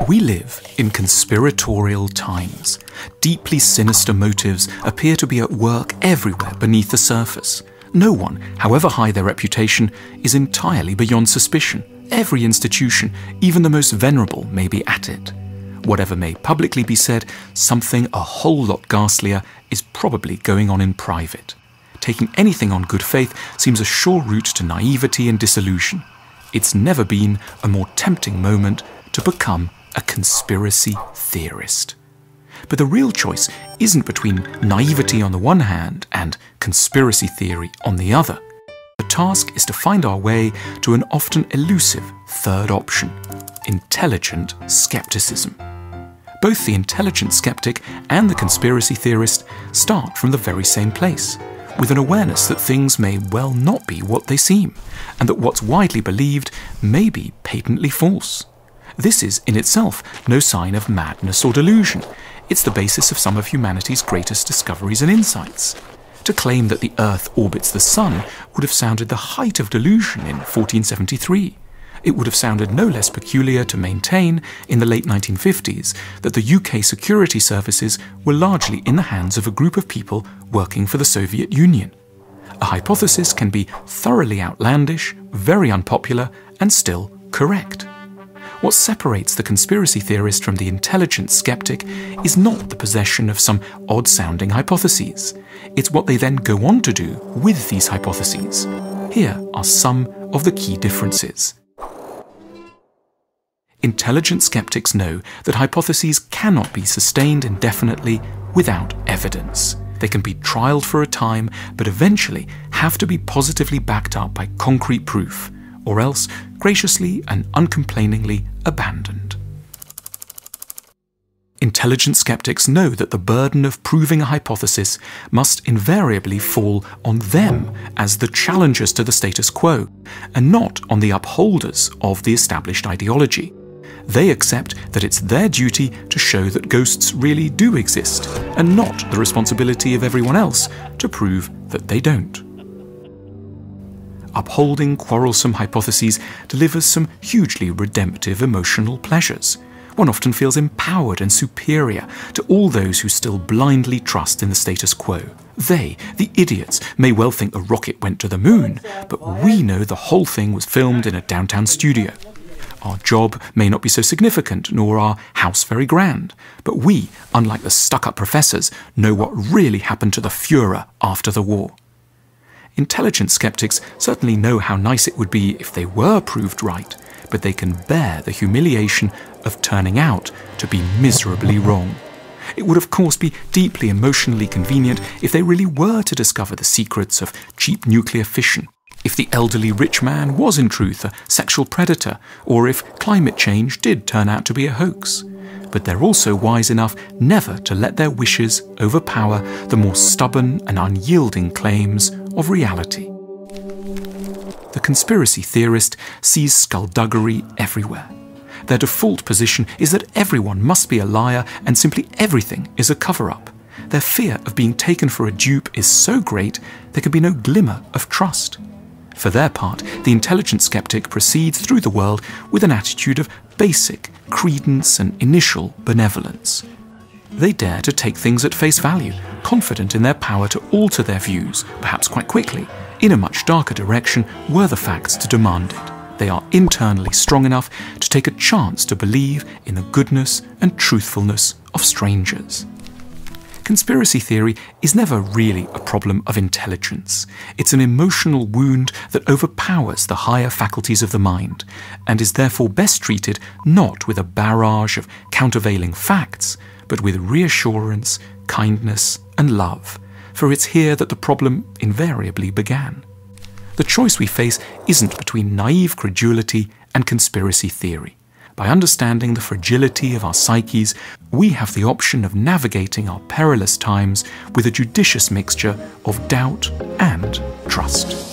We live in conspiratorial times. Deeply sinister motives appear to be at work everywhere beneath the surface. No one, however high their reputation, is entirely beyond suspicion. Every institution, even the most venerable, may be at it. Whatever may publicly be said, something a whole lot ghastlier is probably going on in private. Taking anything on good faith seems a sure route to naivety and disillusion. It's never been a more tempting moment to become a conspiracy theorist. But the real choice isn't between naivety on the one hand and conspiracy theory on the other. The task is to find our way to an often elusive third option: intelligent skepticism. Both the intelligent skeptic and the conspiracy theorist start from the very same place, with an awareness that things may well not be what they seem, and that what's widely believed may be patently false. This is in itself no sign of madness or delusion. It's the basis of some of humanity's greatest discoveries and insights. To claim that the Earth orbits the Sun would have sounded the height of delusion in 1473. It would have sounded no less peculiar to maintain, in the late 1950s, that the UK security services were largely in the hands of a group of people working for the Soviet Union. A hypothesis can be thoroughly outlandish, very unpopular, and still correct. What separates the conspiracy theorist from the intelligent skeptic is not the possession of some odd-sounding hypotheses. It's what they then go on to do with these hypotheses. Here are some of the key differences. Intelligent skeptics know that hypotheses cannot be sustained indefinitely without evidence. They can be trialed for a time, but eventually have to be positively backed up by concrete proof, or else graciously and uncomplainingly abandoned. Intelligent skeptics know that the burden of proving a hypothesis must invariably fall on them as the challengers to the status quo, and not on the upholders of the established ideology. They accept that it's their duty to show that ghosts really do exist, and not the responsibility of everyone else to prove that they don't. Upholding quarrelsome hypotheses delivers some hugely redemptive emotional pleasures. One often feels empowered and superior to all those who still blindly trust in the status quo. They, the idiots, may well think the rocket went to the moon, but we know the whole thing was filmed in a downtown studio. Our job may not be so significant, nor our house very grand, but we, unlike the stuck-up professors, know what really happened to the Führer after the war. Intelligent skeptics certainly know how nice it would be if they were proved right, but they can bear the humiliation of turning out to be miserably wrong. It would of course be deeply emotionally convenient if they really were to discover the secrets of cheap nuclear fission, if the elderly rich man was in truth a sexual predator, or if climate change did turn out to be a hoax. But they're also wise enough never to let their wishes overpower the more stubborn and unyielding claims of reality. The conspiracy theorist sees skullduggery everywhere. Their default position is that everyone must be a liar and simply everything is a cover-up. Their fear of being taken for a dupe is so great there can be no glimmer of trust. For their part, the intelligent skeptic proceeds through the world with an attitude of basic credence and initial benevolence. They dare to take things at face value, confident in their power to alter their views, perhaps quite quickly, in a much darker direction were the facts to demand it. They are internally strong enough to take a chance to believe in the goodness and truthfulness of strangers. Conspiracy theory is never really a problem of intelligence. It's an emotional wound that overpowers the higher faculties of the mind, and is therefore best treated not with a barrage of countervailing facts, but with reassurance, kindness, and love, for it's here that the problem invariably began. The choice we face isn't between naive credulity and conspiracy theory. By understanding the fragility of our psyches, we have the option of navigating our perilous times with a judicious mixture of doubt and trust.